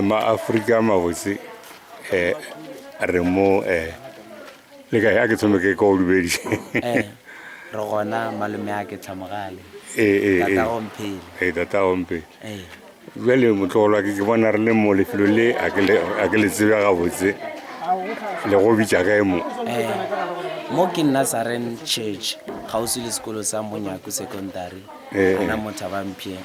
Ma-Africa mabotse re mo le ka ya ke tsomeke ka o dubedi re gona malome a ke tlhamogale Thabampshe jwale motlogolo ke bona re le mo lefelo le a ke le tsebe gabotse le go bitša kae mo ke Nazarene Church gausi le sekolo sa Monyako secondary ana mo Thabampshe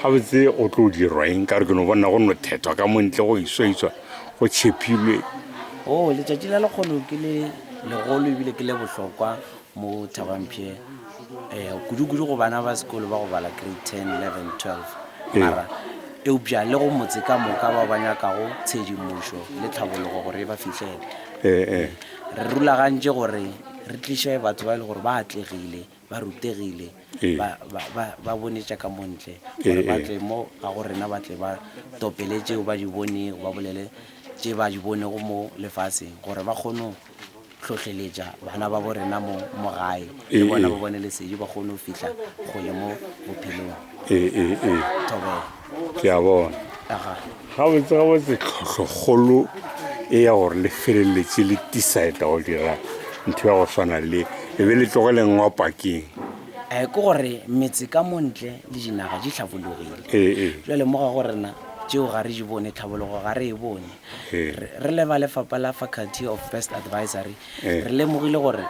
gabotse o tlo dirwa eng ka re ke no bona go no thethwa ka montle go iswaiswa go tšhepilwe letšatši la lekgolo ke le legolo ebile ke le bohlokwa mo Thabampshe kudu-kudu go bana ba sekolo ba go bala grade 10 11 12 mara eupša le go motse ka moka ba nyakago tshedimošo le tlhabologo gore ba fihlele re rulagantše gore re tliše batho ba e le gore ba atlegile ba rutegile ba bonetša ka montle gore ba tle mo ga go rena ba tle ba topele tšeo ba di bonego ba bolele tše ba di bonego mo lefaseng gore ba kgone tlhohleletša bana ba bo rena mo gae le bona ba bone lesedi ba kgone go fihla go le mo bophelong thobela ke a bona gabotse tlhotlhogolo ya gore le feleletse le tisaeta go dira ntho ya go swana le e be le tlogeleng wa pakeng ke gore metse ka montle le dinaga di tlhabologile jwale mo ga go rena tšeo ga re di bone tlhabologo ga re e bone re le ba lefapha la faculty of best advisory re lemogile gore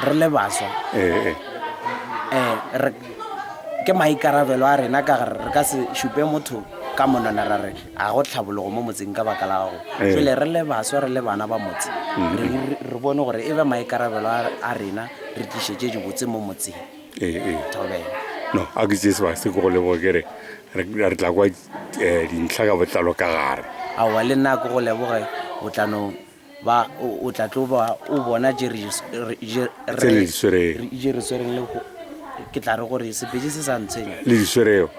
re le baswa ke maikarabelo a rena ka gore re ka se šupe motho ka monwana ra re a go tlhabologo mo motseng ka baka la gago jwale re le baswa re le bana ba motse re bone gore e be maikarabelo a rena re tlišetse dibotse mo motseng thobela no a ke tse seba se ke go leboga kere re tla kwa dintlha ka botlalo ka gare aowa le nna ke go leboge o tla tlo ba o bona je re swereng le ke tla re gore sepedi se sa ntshwenya le diswereo.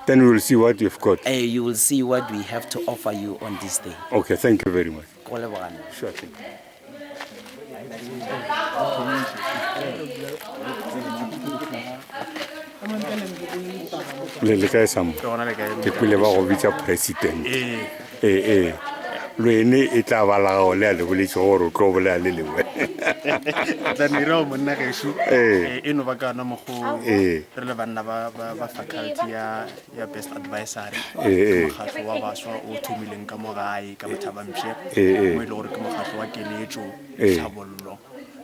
Then we will see what you've got. You will see what we have to offer you on this day. Okay, thank you very much. Sure thing. Le kae Sam? Ke pile ba go bitsa president. Lo ene e tla ba la go le a le boletse gore o tlo bolela le lewe. Tla nira o monna ga shu eno ba kana mo go re le bana ba faculty ya best advisory mokgatlo wa baswa o thomileng ka mo gae ka Thabampshe mo ile gore ke mokgatlo wa keletšo tlhabollo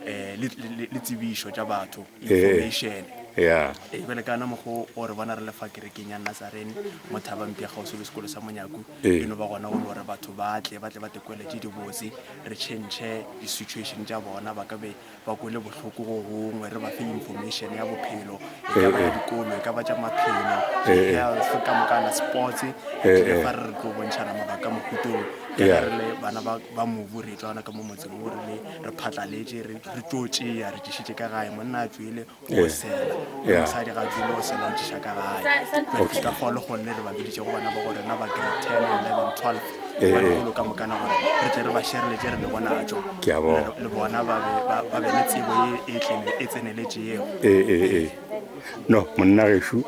le tsebišo tša batho information bele kana mo go ore bona re le fa kerekeng ya Nazarene mo Thabampshe ga o se le sekolo sa Monyako eno ba gona go gore batho ba tle ba tekwele di botse re change di situation tša bona ba ka be ba go le bohloko go gongwe re ba fe information ya bophelo e ka ba dikolo e ka ba tša maphelo health ka mokana sports le fa re go bontšhana mabaka mo khutong re le bana ba mobu re tswana ka mo motseng o re phatlaletse re tlotse ya re tšhitše ka gae monna a tswile o sela mosadi ga tswile o sela o tšhiša ka gae ka fa le gonne re ba biditše go bana ba gore na ba grade 10 11 12 ba dikolo ka mokana gore re tle re ba shereletse re le bonatšo le bona ba be le tsebo e tseneletše eo no monna gešo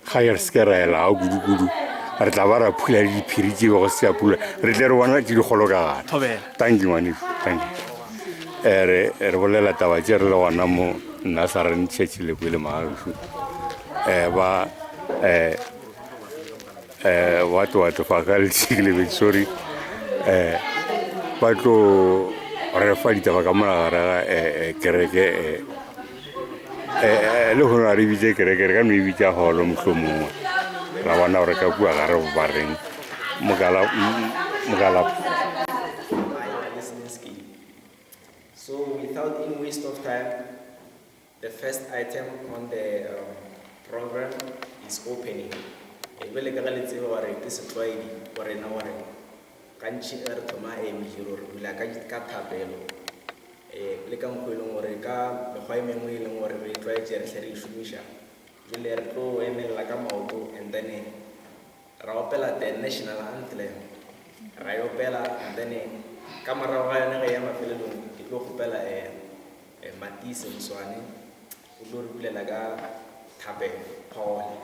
ga re se ke ra ela kudu-kudu re tla ba ra phula le diphiri tse go se a pula re tle re bona tse digolo ka gare thank you man thank you re bolela taba tše re le gona mo Nazarene Church le bule magašo ba what faculty le be sorry ba tlo re fa ditaba ka mona gare ga kereke le go na re bitse kereke re ka no e bitsa holo mohlomongwe ra bona gore ka bua gare go ba reng mogala. So without any waste of time, the first item on the program is opening. Ebele ka le tsebe wa re ke setlwaedi gore na wa re kantši re thoma mehiro re bula ka thapelo le ka mokgweleng gore ka mekgwa e mengwe e leng gore re tlwaetse re tle re e šomiša jole re tlo emelela ka maoto and then ra opela the national anthem ra e opela and then ka morago ga yone ge ya mafelelong ke tlo gopela Matise Moswane o tlo re bulela ka thapelo phone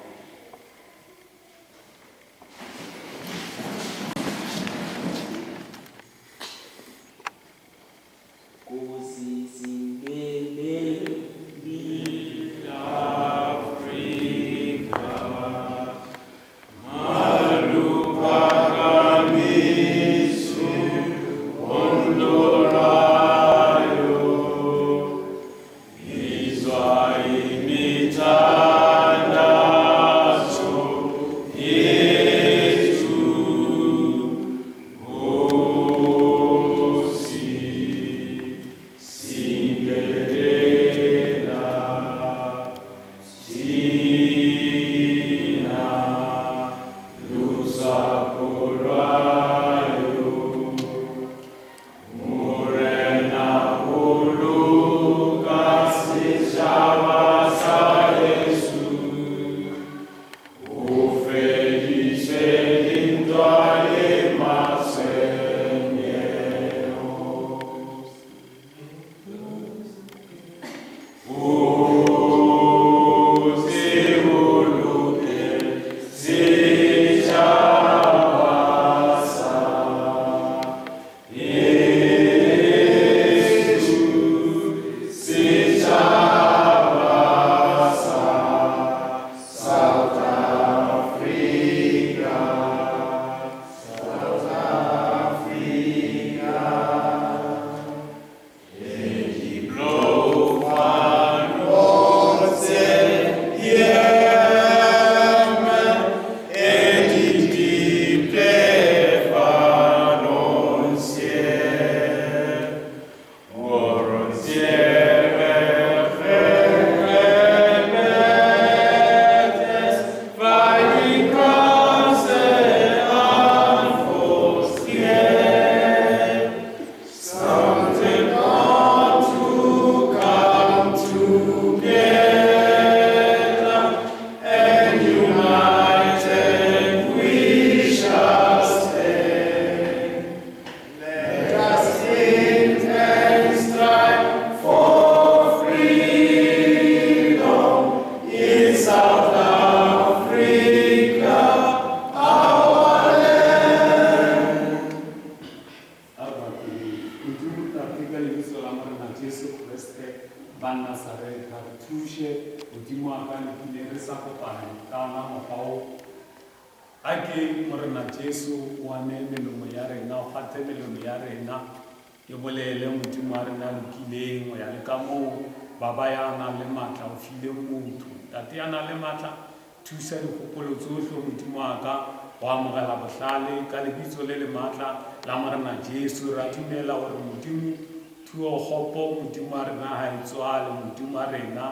banna sa re ka re thushe modimo wa ka ne kile re sa kopana ka na mafao a ke morena Jesu wa ne melomo ya rena o kgathe melomo ya rena e bolele modimo wa rena lokileng o ya le ka moo baba ya na le matla o file motho tate ya na le matla thusa dikgopolo tsohle modimo wa ka o amogela bohlale ka lebitso le le matla la morena Jesu ra dumela gore modimo thuo gopo modimo wa rena ha e tswale modimo wa rena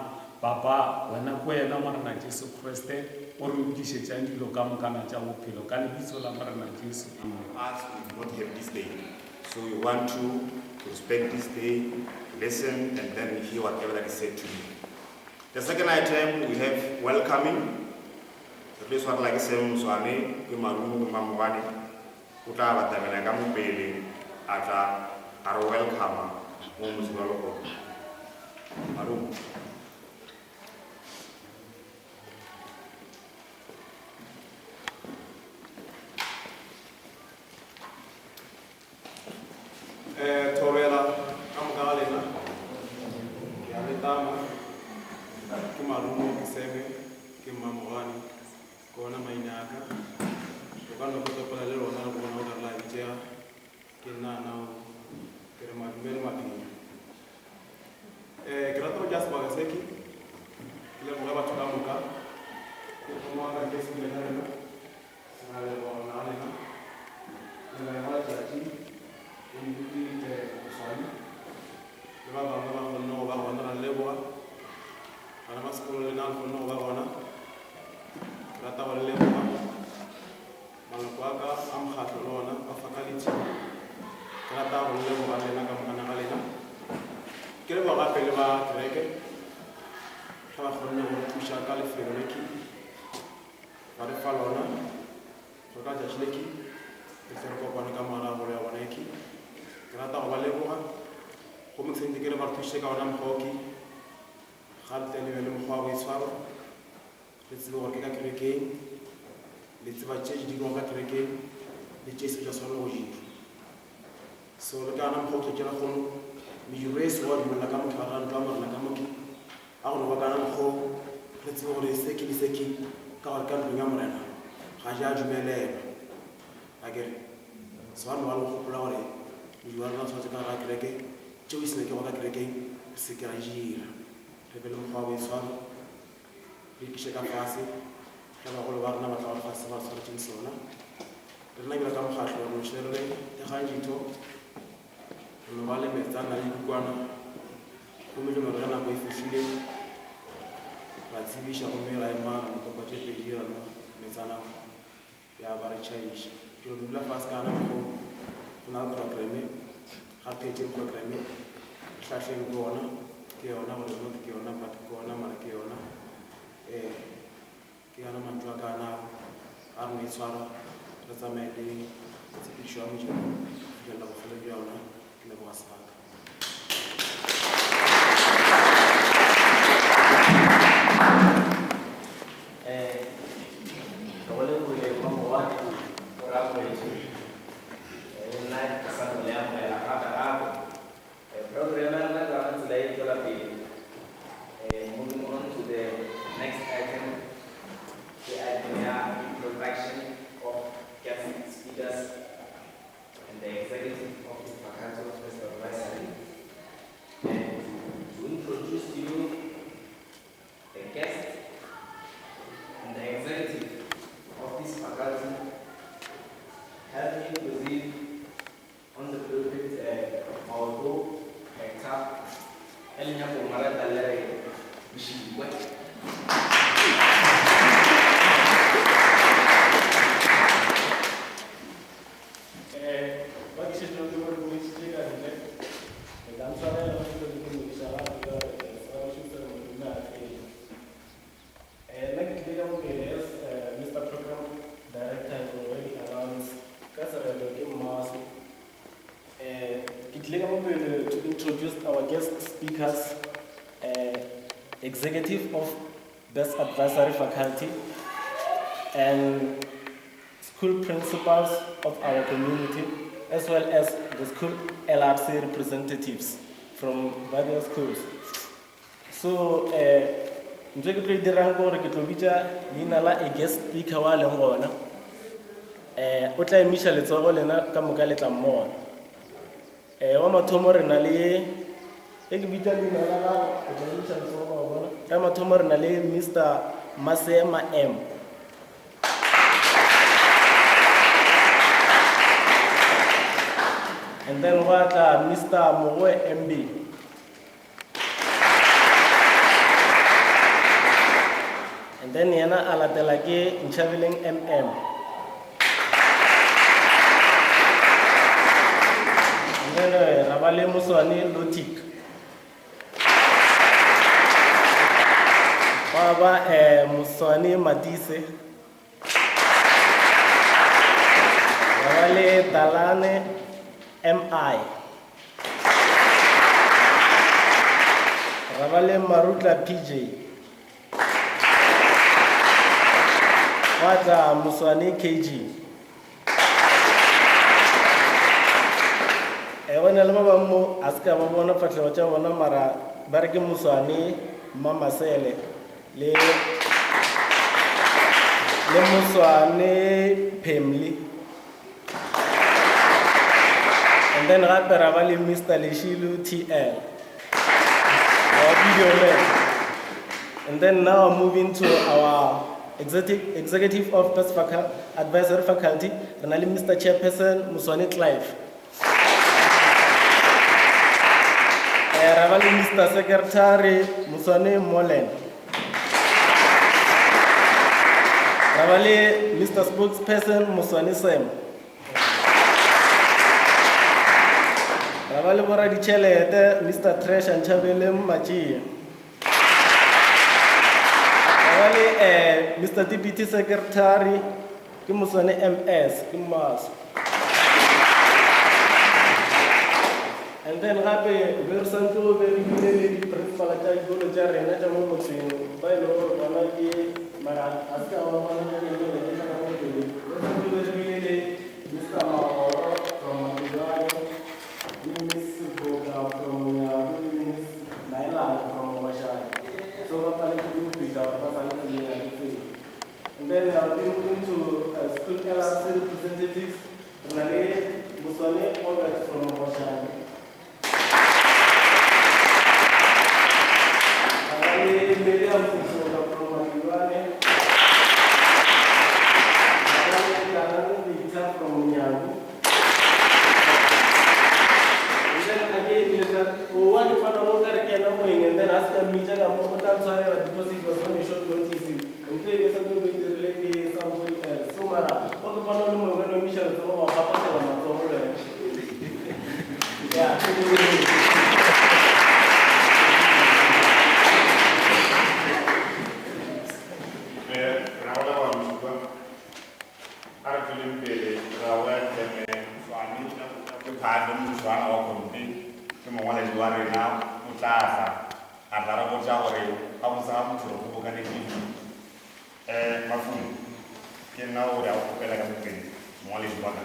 papa wena ko yena morena Jesu Kriste o re udišetšang dilo ka mokana tša bophelo ka lebitso la morena Jesu. Us we don't have this day, so we want to respect this day, listen, and then hear whatever that is said to you. The second item we have welcoming. The place what like say Moswane, ke marumo ke Mafule, o tla batamela ka mopele ata are welcome mo Moswane. Marumo. Thobela ka moka lena ke a letama ke marumo ke seme ke Moswane kona mainaka o ka no kotopola le lona le bona o ka la itjea ke nana ke re madumele mapini ke rata go ja sebaka seki ke le moga batho ka moka ke mo ka ke se le rena na le bona lena le la ba tšatši Moswane le ba bangwe ba kgonne go ba gona ra leboga bana ba sekolo le na le kgonne go ba gona ke rata go leboga maloko a ka a mokgatlo le ona ba faculty ke rata go leboga lena ka mokana ga lena ke leboga gape le ba kereke ga ba kgonne go thuša ka lefelo leki ba re fa lona go ka tšatši leki ke tle re kopane ka morago le ya bona eki ke rata go ba leboga go motsentse ke re ba re thuše ka ona mokgwaoki ga le tle le be le mokgwa wa boitshwaro le tsebe gore ke ka kerekeng le tseba tše di dirwang ka kerekeng le tše se tša swane go dirwa so le ka ana mokgwa o tlhokela kgono mediro e se wa dumela ka motho a rantwa a morena ka moke a gone ba kana mokgwa re tsebe gore seki le seki ka gore ka ntlong ya morena ga ja dumelela a kere swane ba le gopola gore mediro a rena tshwanetse ka gara kereke tšeo e senekego ka kerekeng se ke ra dira re be le mokgwa wa boitshwaro re ikiše ka fase ga bagolo ba rena ba tla gore fase ba tshwaretseng sona re rena ebile ka mokgatlho wa mošhe re re tegang ditho re no ba le metsana le dikwana gomme le mere nako e fihlile ra tsebiša gomme ra ema mokopa tše pedi rana metsana ya ba re tšhaiša ke re dula fase ka ana mokgo go na le programe ga phete programe hlahleng ke ona ke yona gore not ke yona but ke ona mara ke yona ke yana mantlo a ka ana a re no itshwara re tsamaye le tshepišo ya modimo fitlhelela bofelo bja yona ke leboga sebaka Moving on to the next item, the introduction of guest speakers and the executive of the Faculty of Business Advisory. And to introduce to you the guest and the executive of this faculty, help me proceed on the pulpit although Hector Elinya Pomara Dalere Bishigwe. Mr. Program Director has already announced to introduce our guest speakers, executive of Best Advisory Faculty and school principals of our community, as well as the school LRC representatives from various schools. So ntse ke tlo e dirang ke gore ke tlo bitsa leina la a guest speaker wa leng gona o tla emiša letsogo lena ka moka le tla mmona wa mathomo re na le e ke bitsa leina la gago o tla emiša letsogo wa bona ka mathomo re na le Mr. Masema M. And then what Mr. Mowe MB. And then yana alatela ke Nchaveleng MM. And then Rabale Moswane Lotik. Baba Moswane Matise. Rabale Dalane MI. Rabale Marutla PJ. Wata Moswane KG. Wana le ba mo aska ba bona fatlho tsa bona mara ba re ke Moswane Mama Sele le Moswane Family. And then gape ra ba le Mr. Leshilu TL, our video man. And then now moving to our executive of Best Advisory Faculty, and Mr. Chairperson Moswane Clive. Ravali Mr. Secretary Moswane Molen. Ravali Mr. Spokesperson Moswane Sam. Ravali Bora di Chele Mr. Tresh and Chabelem Machi. Ravali Mr. Deputy Secretary Moswane MS Kimas. And then Rabe Versanto very good principal at Golojar and Najamoxin by Lord Wanaki Mara Aska Mr. Mao from Miguel, Miss Boga from Miss Naila from Washai. So what I do is and then I'll be moving to school LRC representatives, Nale Moswane Albert from Moswane. William from Mafule, from Nyagu. And then again, one part of water can and then ask them me because it was only short notice. And play with something with the lady, something else. So, Mara, what the Panama when we shall go off Papa. Yeah. Mafule ke nna o ya go pela ka mokeng mo le bona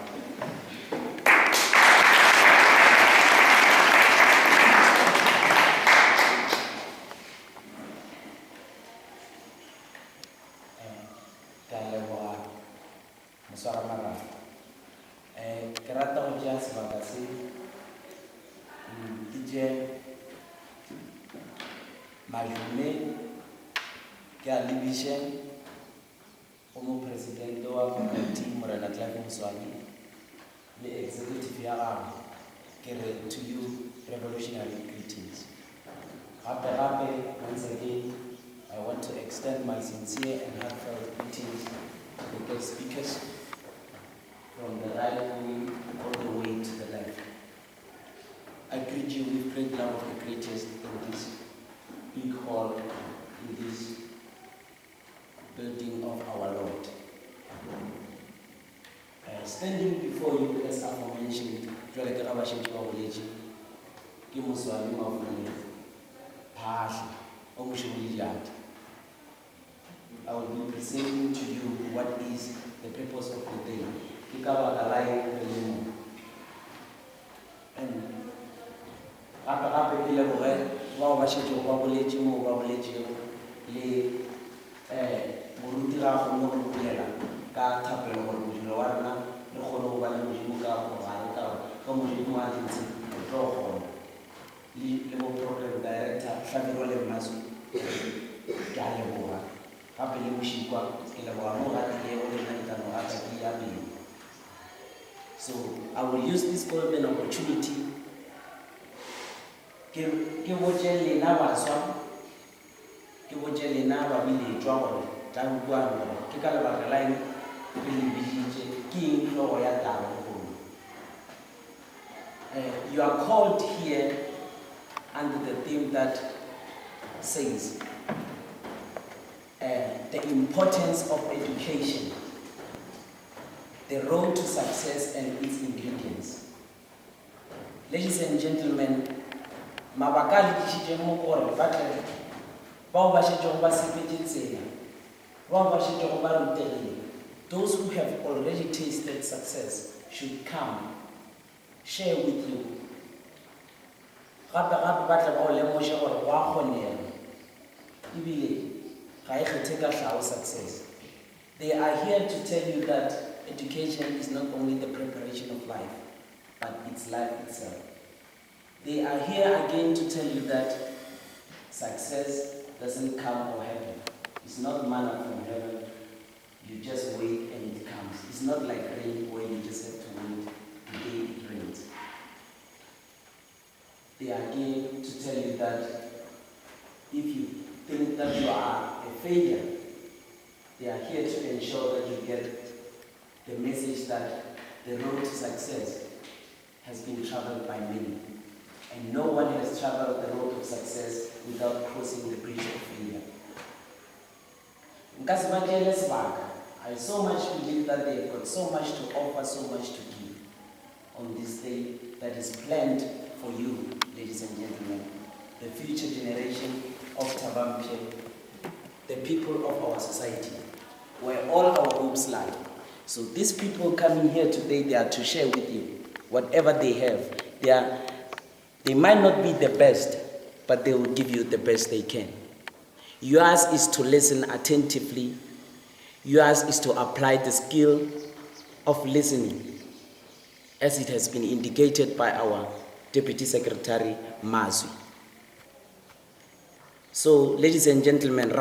ke rata go tšea sebaka se ke tše majume ke a lebiše go mopresidente wa faculty Morena Clive Moswane le executive ya gagwe ke re to you revolutionary greetings. Gape once again I want to extend my sincere and heartfelt greetings to the guest speakers from the right wing all the way to the left. I greet you with great love of the greatest in this big hall, in this building of our Lord. Standing before you as aforementioned, I will be presenting to you what is the purpose of the day. And ba šetšego ba boletše moo ba boletšego le moruti ga a kgone go bolela ka thapelo gore modiro wa rena re kgone go ba le modimo ka gare ka modimo a dintse re tlo kgona le bo program director Hlabiro le Maswi ke a leboga gape le mošikwa ke leboga mo gatilego le nna ditano ga ka ke ya pele. So I will use this golden opportunity ke botše lena baswa ke botše lena ba biletšwa gore tla bua gore ke ka lebaka la eng re le biditše ke eng hlogo ya taba kgolo. You are called here under the theme that says the importance of education, the road to success and its ingredients. Ladies and gentlemen, mabaka le dišitše mo gore batle bao ba šetšego ba sepetše tsela, bao ba šetšego ba rutegile, those who have already tasted success should come, share with you. Gape batle ba o lemoše gore go a kgonega ebile ga e kgethe ka hlago success. They are here to tell you that education is not only the preparation of life, but it's life itself. They are here again to tell you that success doesn't come or happen. It's not manna from heaven. You just wait and it comes. It's not like rain where you just have to wait the day it rains. They are here to tell you that if you think that you are a failure, they are here to ensure that you get the message that the road to success has been traveled by many. And no one has traveled the road of success without crossing the bridge of failure. I so much believe that they've got so much to offer, so much to give on this day that is planned for you, ladies and gentlemen, the future generation of Thabampshe, the people of our society, where all our hopes lie. So these people coming here today, they are to share with you whatever they have. They might not be the best, but they will give you the best they can. Yours is to listen attentively. Yours is to apply the skill of listening, as it has been indicated by our Deputy Secretary, Maswi. So, ladies and gentlemen,